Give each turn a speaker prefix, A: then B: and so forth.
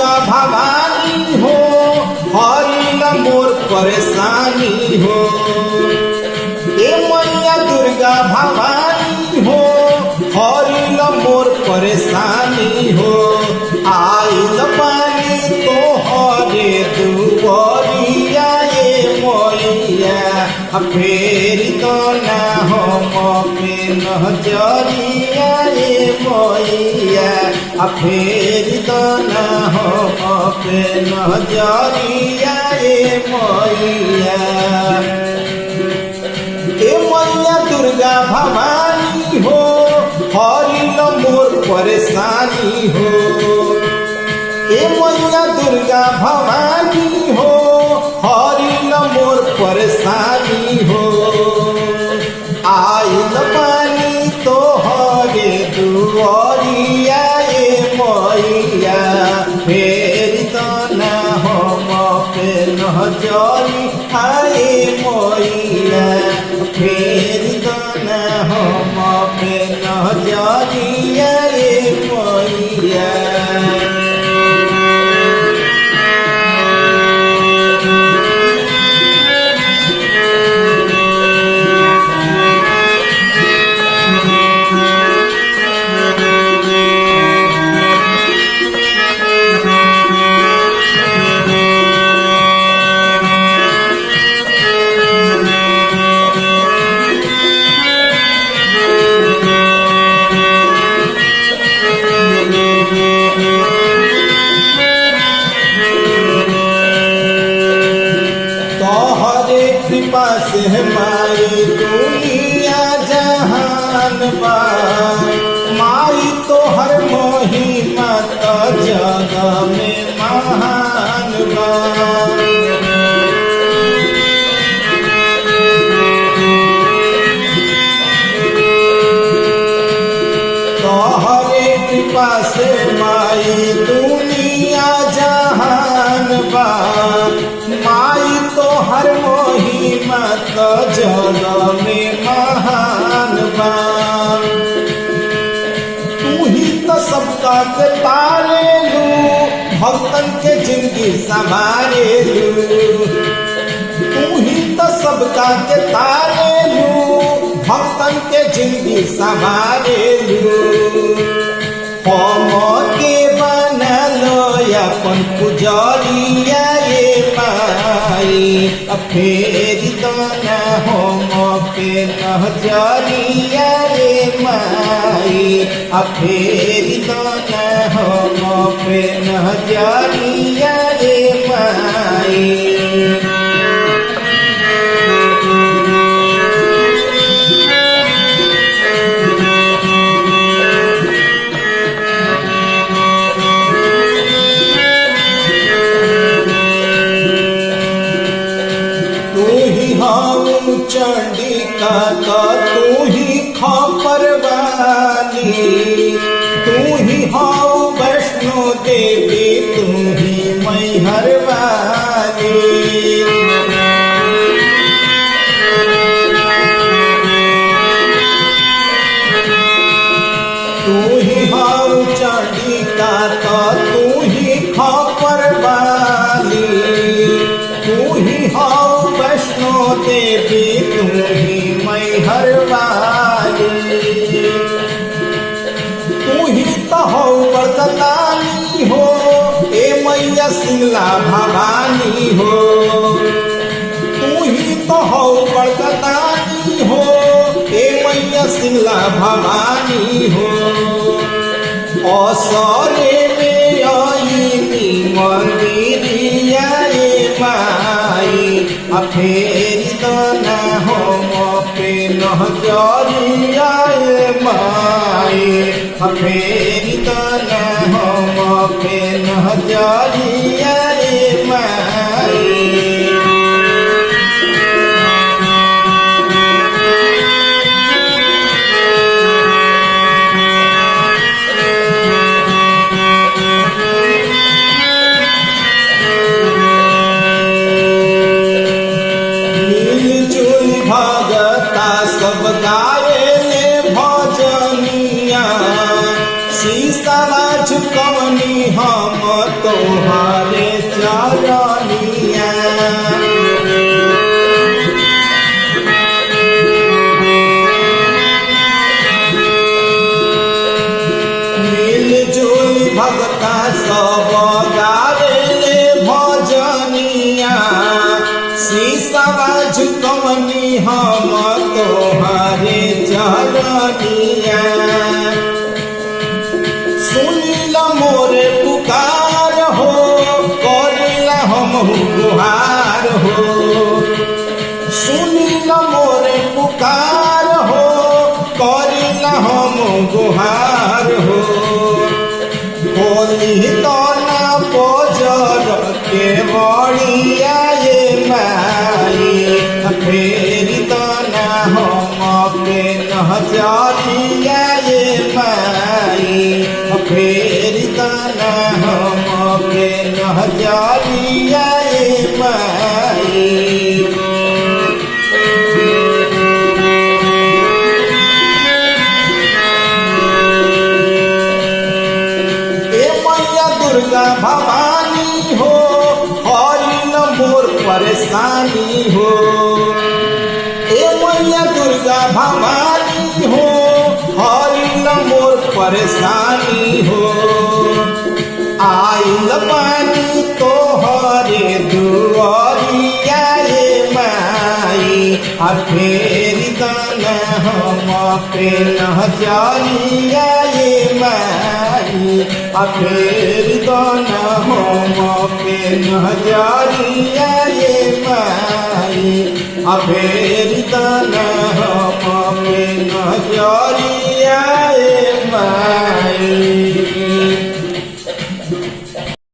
A: भवानी हो हरिल मोर परेशानी हो। ए मैया दुर्गा भवानी हो हरिल मोर परेशानी हो। आइल पानी तो हरे दुआरिया ए मैया फेर तो ना हम पे नजरिया ए मैया फेर तो ना हम पे नजरिया ए मैया। ए मैया दुर्गा भवानी हो हरिल मोर परेशानी हो। ए मैया दुर्गा भवानी हो हरिल मोर परेशानी हो। आइल पानी तो हरे दुआरिया ए मैया फेर तो ना हम पे नजरी आए मैया फेर तो ना हम पे नजरिया ए मैया। कृपा से माई दुनिया जहान बा। माई तो हर महिमा तो जग में महान बा। तोहरे कृपा से माई दुनिया जहान बा। माई तो हर महिमा तो जग में महान बा। तू ही तो सबका के तारे लू भक्तन के जिंदगी संभाले लू। तू ही तो सबका के तारे लू भक्तन के जिंदगी संभाले लू। हम के बनलो अपन पुजरिया ए माई फेर तो ना हम पे नजरिया ए माई फेर तो ना हम पे नजरिया ए माई। चंडिका का तू ही खापर वाली। तू ही हाउ वैष्णो देवी तू ही मैहर वाली। तू ही हाउ चंडिका का तू ही खापर वाली। तू ही हाउ वैष्णो देवी तू ही मैहर वाली। तू ही तो हो बरदानी हो ए मैया शीला भवानी हो। तू ही तो हो बरदानी हो ए मैया शीला भवानी हो। असरे में आई मंदिरिया ए माई माई फेरी दाना हम पे नजरिया माई फेरी दाना हम पे नजरिया माई। भगता सब गाये भजनिया शीशा झुकवनी हम तोहरे चरनिया। मिलजुल भगता सब गाये भजनिया शीशा झुकवनी हम तोहरे चरनिया। सुनिला मोरे पुकार हो करिला हम गुहार हो। सुनिला मोरे पुकार हो करिला हम गुहार हो। बोली तना पोजर के बड़िया माई फेरी दाना हम पे नजरिया माई फेरी दाना हम पे नजरिया माई। दुर्गा भवानी हो हरि न मोर परेशानी हो। ए मैया दुर्गा भवानी हो हरि न मोर परेशानी हो। आइल पानी तोहरे दुआरिया माई फेरी दाना हम पे नजरिया माई फेरी दाना हम पे नजरिया माई फेरी दाना हम पे नजरिया माई।